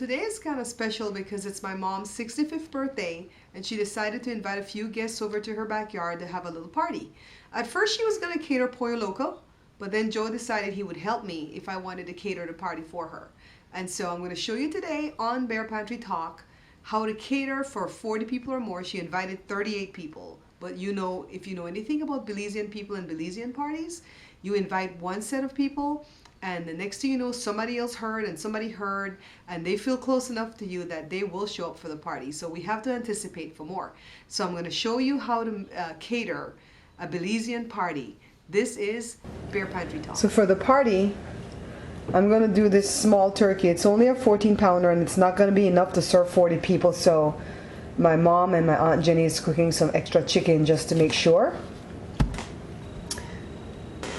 today is kind of special because it's my mom's 65th birthday and she decided to invite a few guests over to her backyard to have a little party. At first she was going to cater Pollo Loco, but then Joe decided he would help me if I wanted to cater the party for her. And so I'm going to show you today on Bear Pantry Talk how to cater for 40 people or more. She invited 38 people. But you know, if you know anything about Belizean people and Belizean parties, you invite one set of people and the next thing you know, somebody else heard and somebody heard, and they feel close enough to you that they will show up for the party. So we have to anticipate for more. So I'm going to show you how to cater a Belizean party. This is Bear Pantry Talk. So for the party, I'm going to do this small turkey. It's only a 14-pounder and it's not going to be enough to serve 40 people. So my mom and my Aunt Jenny is cooking some extra chicken just to make sure.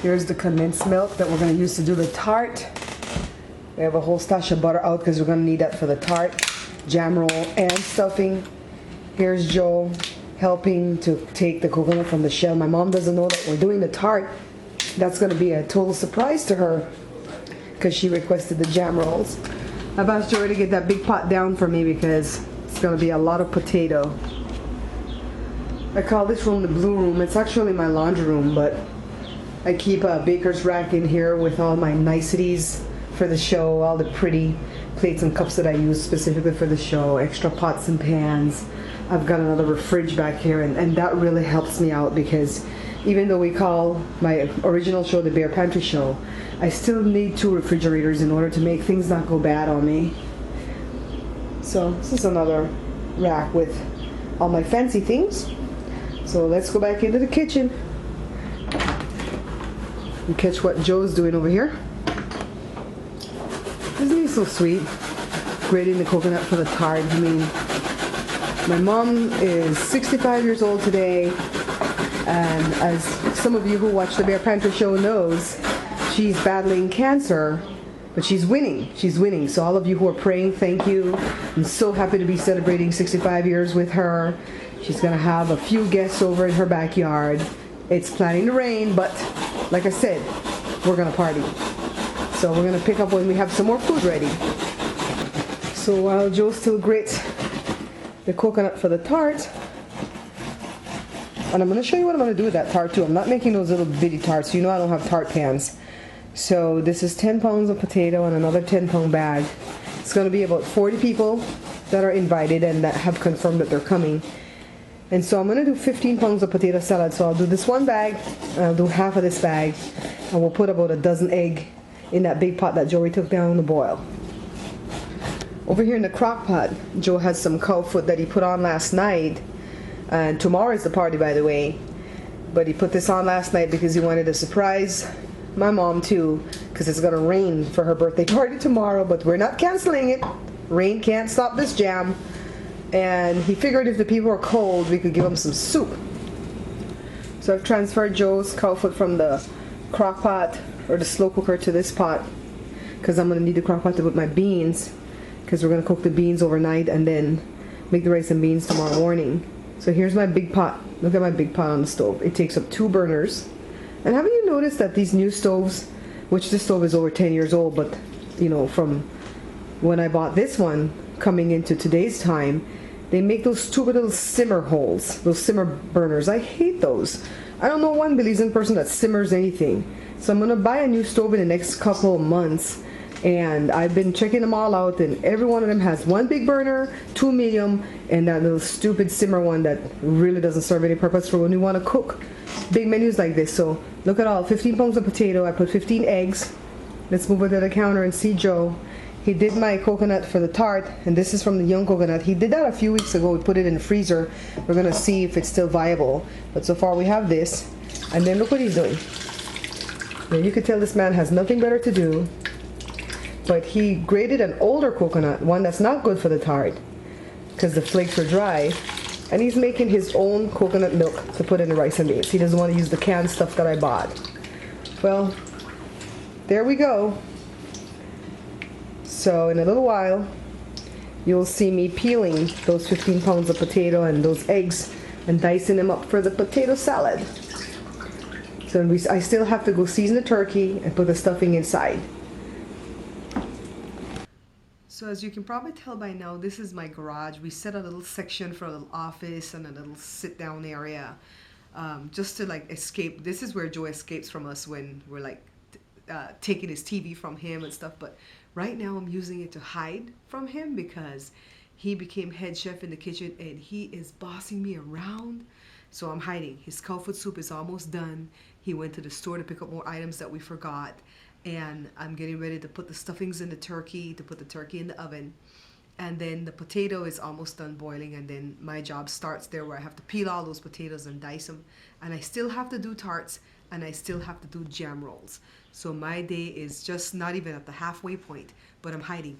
Here's the condensed milk that we're going to use to do the tart. We have a whole stash of butter out because we're going to need that for the tart, jam roll, and stuffing. Here's Joe helping to take the coconut from the shell. My mom doesn't know that we're doing the tart. That's going to be a total surprise to her because she requested the jam rolls. I've asked Joey to get that big pot down for me because it's going to be a lot of potato. I call this room the blue room. It's actually my laundry room, but I keep a baker's rack in here with all my niceties for the show, all the pretty plates and cups that I use specifically for the show, extra pots and pans. I've got another fridge back here, and that really helps me out because even though we call my original show the Bear Pantry Show, I still need 2 refrigerators in order to make things not go bad on me. So this is another rack with all my fancy things. So let's go back into the kitchen and catch what Joe's doing over here. Isn't he so sweet? Grating the coconut for the tart. I mean, my mom is 65 years old today, and as some of you who watch the Bear Pantry Show knows, she's battling cancer, but she's winning. She's winning. So all of you who are praying, thank you. I'm so happy to be celebrating 65 years with her. She's gonna have a few guests over in her backyard. It's planning to rain, but like I said, we're gonna party. So we're gonna pick up when we have some more food ready. So while Joe still grates the coconut for the tart, and I'm gonna show you what I'm gonna do with that tart too. I'm not making those little bitty tarts. You know I don't have tart pans. So this is 10 pounds of potato and another 10-pound bag. It's gonna be about 40 people that are invited and that have confirmed that they're coming. And so I'm going to do 15 pounds of potato salad. So I'll do this one bag, and I'll do half of this bag, and we'll put about a dozen eggs in that big pot that Joey took down to boil. Over here in the crock pot, Joe has some cow foot that he put on last night, and tomorrow is the party, by the way. But he put this on last night because he wanted to surprise my mom too, because it's going to rain for her birthday party tomorrow, but we're not canceling it. Rain can't stop this jam. And he figured if the people are cold, we could give them some soup. So I've transferred Joe's cow foot from the crock pot or the slow cooker to this pot because I'm going to need the crock pot to put my beans, because we're going to cook the beans overnight and then make the rice and beans tomorrow morning. So here's my big pot. Look at my big pot on the stove. It takes up 2 burners. And haven't you noticed that these new stoves, which this stove is over 10 years old, but you know, from when I bought this one coming into today's time, they make those stupid little simmer holes, those simmer burners. I hate those. I don't know one Belizean person that simmers anything. So I'm going to buy a new stove in the next couple of months. And I've been checking them all out, and every one of them has 1 big burner, 2 medium, and that little stupid simmer one that really doesn't serve any purpose for when you want to cook big menus like this. So look at all, 15 pounds of potato. I put 15 eggs. Let's move it to the counter and see Joe. He did my coconut for the tart, and this is from the young coconut. He did that a few weeks ago. We put it in the freezer. We're going to see if it's still viable. But so far we have this. And then look what he's doing. Now you can tell this man has nothing better to do. But he grated an older coconut, one that's not good for the tart, because the flakes are dry. And he's making his own coconut milk to put in the rice and beans. He doesn't want to use the canned stuff that I bought. Well, there we go. So in a little while, you'll see me peeling those 15 pounds of potato and those eggs and dicing them up for the potato salad. So I still have to go season the turkey and put the stuffing inside. So So as you can probably tell by now, this is my garage. We set a little section for a little office and a little sit down area, just to like escape. This is where Joe escapes from us when we're like taking his TV from him and stuff. But right now I'm using it to hide from him because he became head chef in the kitchen and he is bossing me around. So I'm hiding. His cow foot soup is almost done. He went to the store to pick up more items that we forgot. And I'm getting ready to put the stuffings in the turkey, to put the turkey in the oven. And then the potato is almost done boiling, and then my job starts there where I have to peel all those potatoes and dice them. And I still have to do tarts, and I still have to do jam rolls. So my day is just not even at the halfway point, but I'm hiding.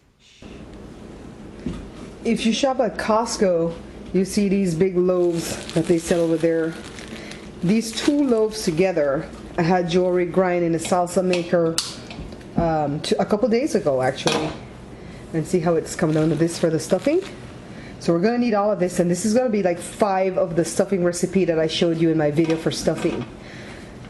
If you shop at Costco, you see these big loaves that they sell over there. These 2 loaves together, I had Jory grind in a salsa maker a couple days ago actually, and see how it's come down to this for the stuffing. So we're gonna need all of this, and this is gonna be like 5 of the stuffing recipe that I showed you in my video for stuffing.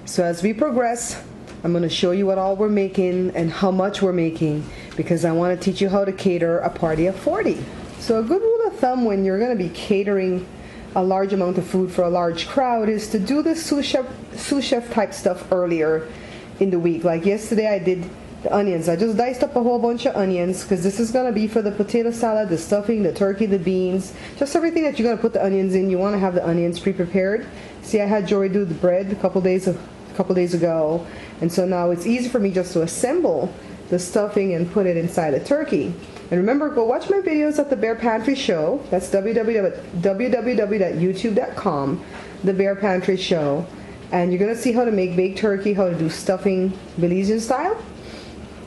So as we progress, I'm gonna show you what all we're making and how much we're making, because I want to teach you how to cater a party of 40. So a good rule of thumb when you're gonna be catering a large amount of food for a large crowd is to do the sous chef type stuff earlier in the week. Like yesterday I did the onions. I just diced up a whole bunch of onions because this is going to be for the potato salad, the stuffing, the turkey, the beans, just everything that you're going to put the onions in. You want to have the onions pre-prepared. See, I had Jory do the bread a couple days ago, and so now it's easy for me just to assemble the stuffing and put it inside a turkey. And remember, go watch my videos at the Bear Pantry Show. That's www.youtube.com, the Bear Pantry Show. And you're going to see how to make baked turkey, how to do stuffing Belizean style.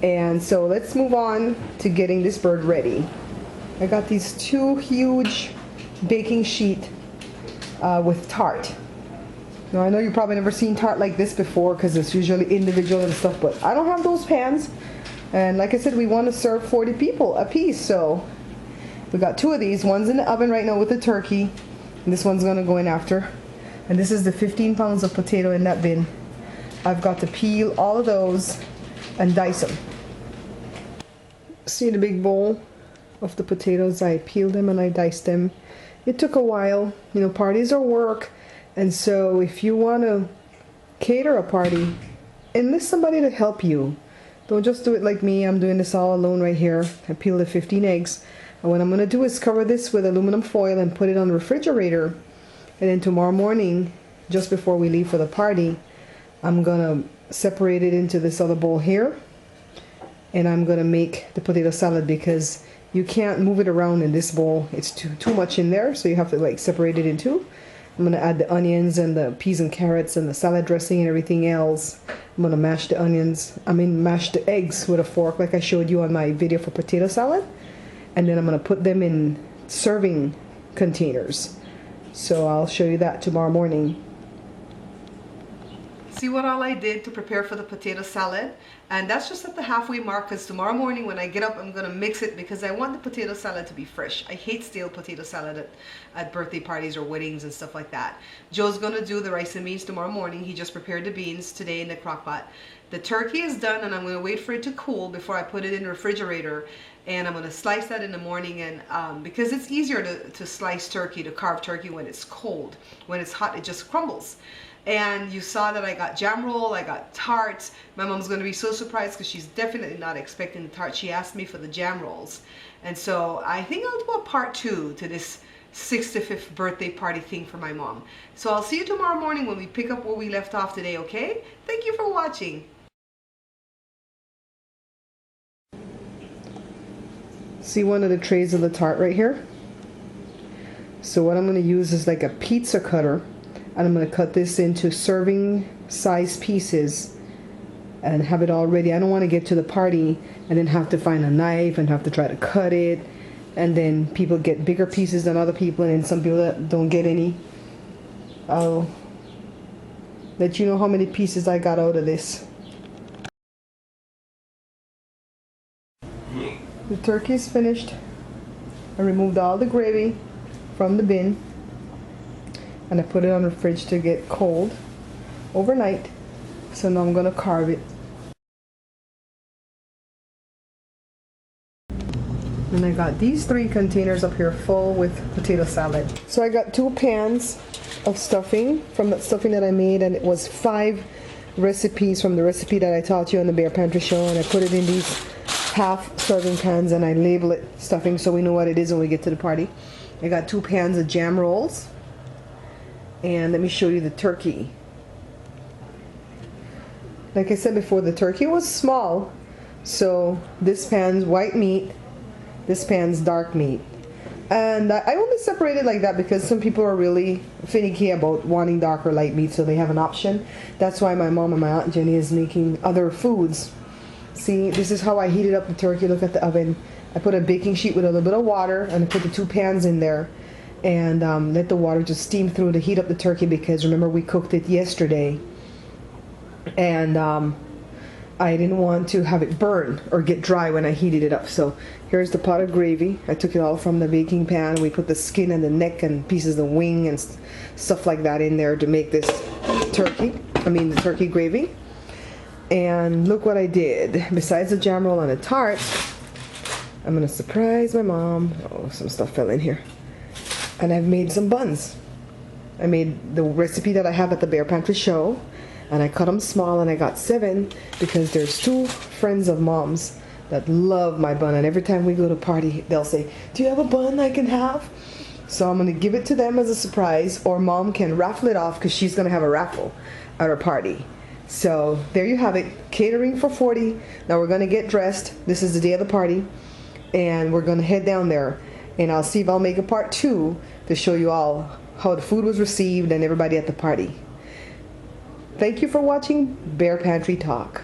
And so let's move on to getting this bird ready. I got these 2 huge baking sheet with tart. Now I know you've probably never seen tart like this before because it's usually individual and stuff, but I don't have those pans. And like I said, we want to serve 40 people a piece, so we got 2 of these. One's in the oven right now with the turkey, and this one's going to go in after. And this is the 15 pounds of potato in that bin. I've got to peel all of those and dice them. See the big bowl of the potatoes? I peeled them and I diced them. It took a while. You know, parties are work, and so if you want to cater a party, enlist somebody to help you. Don't just do it like me. I'm doing this all alone right here. I peeled the 15 eggs. And what I'm going to do is cover this with aluminum foil and put it on the refrigerator. And then tomorrow morning, just before we leave for the party, I'm going to separate it into this other bowl here. And I'm going to make the potato salad because you can't move it around in this bowl. It's too much in there, so you have to like separate it in 2. I'm going to add the onions and the peas and carrots and the salad dressing and everything else. I'm going to mash the mash the eggs with a fork like I showed you on my video for potato salad. And then I'm going to put them in serving containers. So I'll show you that tomorrow morning. See what all I did to prepare for the potato salad? And that's just at the halfway mark, because tomorrow morning when I get up, I'm going to mix it because I want the potato salad to be fresh. I hate stale potato salad at birthday parties or weddings and stuff like that. Joe's going to do the rice and beans tomorrow morning. He just prepared the beans today in the crock pot. The turkey is done, and I'm going to wait for it to cool before I put it in the refrigerator. And I'm going to slice that in the morning, and because it's easier to slice turkey, to carve turkey when it's cold. When it's hot, it just crumbles. And you saw that I got jam roll, I got tarts. My mom's going to be so surprised because she's definitely not expecting the tart. She asked me for the jam rolls. And so I think I'll do a part 2 to this 65th birthday party thing for my mom. So I'll see you tomorrow morning when we pick up where we left off today, okay? Thank you for watching. See one of the trays of the tart right here? So what I'm going to use is like a pizza cutter. And I'm going to cut this into serving size pieces and have it all ready. I don't want to get to the party and then have to find a knife and have to try to cut it. And then people get bigger pieces than other people, and then some people that don't get any. I'll let you know how many pieces I got out of this. The turkey is finished. I removed all the gravy from the bin. And I put it on the fridge to get cold overnight. So now I'm going to carve it. And I got these 3 containers up here full with potato salad. So I got 2 pans of stuffing from that stuffing that I made, and it was 5 recipes from the recipe that I taught you on the Bear Pantry show, and I put it in these half serving pans and I label it stuffing so we know what it is when we get to the party. I got 2 pans of jam rolls, and let me show you the turkey. Like I said before, the turkey was small, so this pan's white meat, this pan's dark meat. And I only separate it like that because some people are really finicky about wanting dark or light meat, so they have an option. That's why my mom and my Aunt Jenny is making other foods. See, this is how I heated up the turkey. Look at the oven. I put a baking sheet with a little bit of water, and I put the 2 pans in there, and let the water just steam through to heat up the turkey, because remember we cooked it yesterday, and I didn't want to have it burn or get dry when I heated it up. So here's the pot of gravy. I took it all from the baking pan. We put the skin and the neck and pieces of the wing and stuff like that in there to make this the turkey gravy. And look what I did. Besides the jam roll and a tart, I'm gonna surprise my mom. Oh, some stuff fell in here. And I've made some buns. I made the recipe that I have at the Bear Pantry show, and I cut them small, and I got 7 because there's 2 friends of mom's that love my bun, and every time we go to a party they'll say, do you have a bun I can have? So I'm gonna give it to them as a surprise, or mom can raffle it off because she's gonna have a raffle at her party. So there you have it, catering for 40. Now we're gonna get dressed. This is the day of the party, and we're gonna head down there, and I'll see if I'll make a part 2 to show you all how the food was received and everybody at the party. Thank you for watching Bear Pantry Talk.